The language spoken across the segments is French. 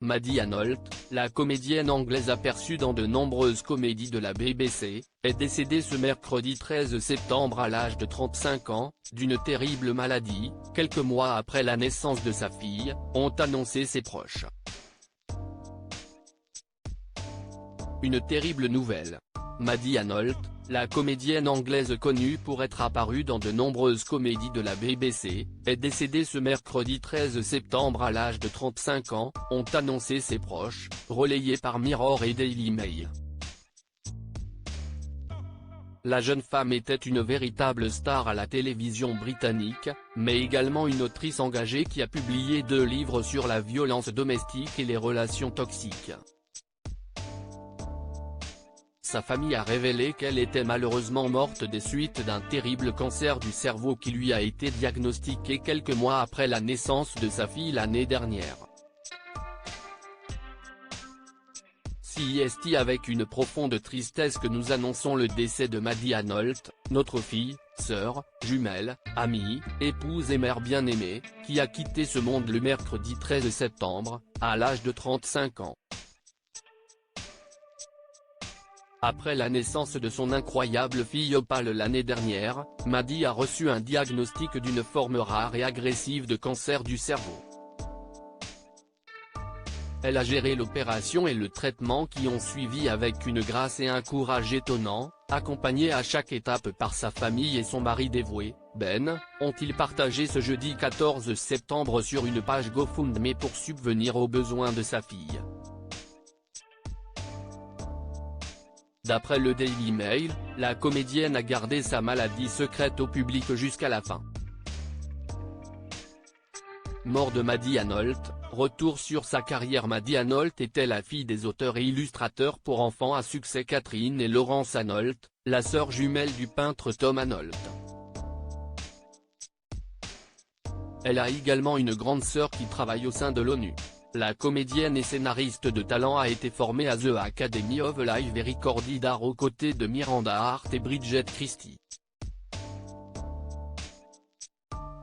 Maddie Arnold, la comédienne anglaise aperçue dans de nombreuses comédies de la BBC, est décédée ce mercredi 13 septembre à l'âge de 35 ans, d'une terrible maladie, quelques mois après la naissance de sa fille, ont annoncé ses proches. Une terrible nouvelle. Maddie Arnold, la comédienne anglaise connue pour être apparue dans de nombreuses comédies de la BBC, est décédée ce mercredi 13 septembre à l'âge de 35 ans, ont annoncé ses proches, relayés par Mirror et Daily Mail. La jeune femme était une véritable star à la télévision britannique, mais également une autrice engagée qui a publié 2 livres sur la violence domestique et les relations toxiques. Sa famille a révélé qu'elle était malheureusement morte des suites d'un terrible cancer du cerveau qui lui a été diagnostiqué quelques mois après la naissance de sa fille l'année dernière. C'est avec une profonde tristesse que nous annonçons le décès de Maddie Arnold, notre fille, sœur, jumelle, amie, épouse et mère bien-aimée, qui a quitté ce monde le mercredi 13 septembre, à l'âge de 35 ans. Après la naissance de son incroyable fille Opal l'année dernière, Maddie a reçu un diagnostic d'une forme rare et agressive de cancer du cerveau. Elle a géré l'opération et le traitement qui ont suivi avec une grâce et un courage étonnants, accompagnée à chaque étape par sa famille et son mari dévoué, Ben, ont-ils partagé ce jeudi 14 septembre sur une page GoFundMe pour subvenir aux besoins de sa fille. D'après le Daily Mail, la comédienne a gardé sa maladie secrète au public jusqu'à la fin. Mort de Maddie Arnold, retour sur sa carrière. Maddie Arnold était la fille des auteurs et illustrateurs pour enfants à succès Catherine et Laurence Arnold, la sœur jumelle du peintre Tom Arnold. Elle a également une grande sœur qui travaille au sein de l'ONU. La comédienne et scénariste de talent a été formée à The Academy of Live et Recorded Art aux côtés de Miranda Hart et Bridget Christie.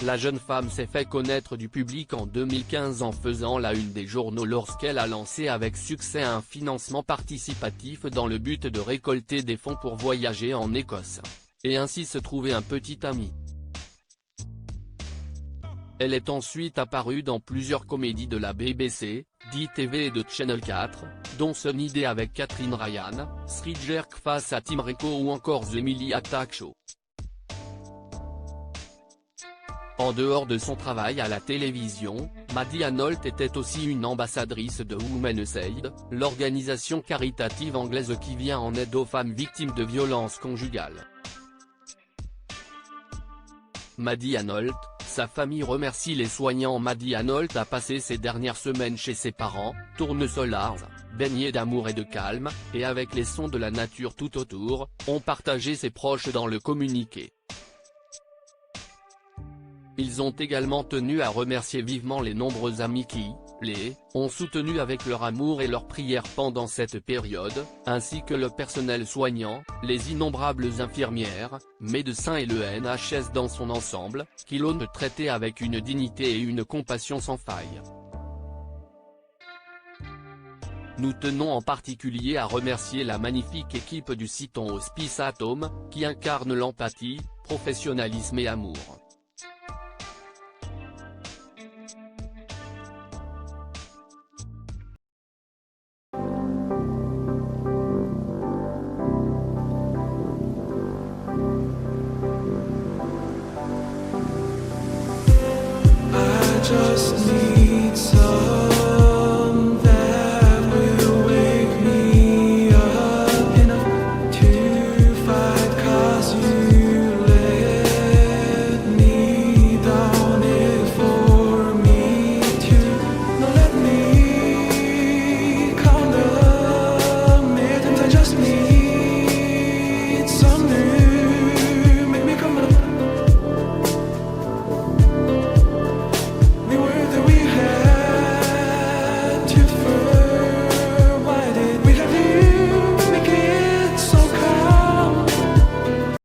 La jeune femme s'est fait connaître du public en 2015 en faisant la une des journaux lorsqu'elle a lancé avec succès un financement participatif dans le but de récolter des fonds pour voyager en Écosse. Et ainsi se trouver un petit ami. Elle est ensuite apparue dans plusieurs comédies de la BBC, d'ITV et de Channel 4, dont Sunny Day avec Catherine Ryan, Three Jerk face à Tim Rico ou encore The Emily Attack Show. En dehors de son travail à la télévision, Maddie Arnold était aussi une ambassadrice de Women's Aid, l'organisation caritative anglaise qui vient en aide aux femmes victimes de violences conjugales. Maddie Arnold, sa famille remercie les soignants. Maddie Arnold a passé ses dernières semaines chez ses parents, Tournesolards, baignée d'amour et de calme, et avec les sons de la nature tout autour, ont partagé ses proches dans le communiqué. Ils ont également tenu à remercier vivement les nombreux amis qui, ont soutenu avec leur amour et leurs prières pendant cette période, ainsi que le personnel soignant, les innombrables infirmières, médecins et le NHS dans son ensemble, qui l'ont traité avec une dignité et une compassion sans faille. Nous tenons en particulier à remercier la magnifique équipe du Citon Hospice Atome, qui incarne l'empathie, professionnalisme et amour.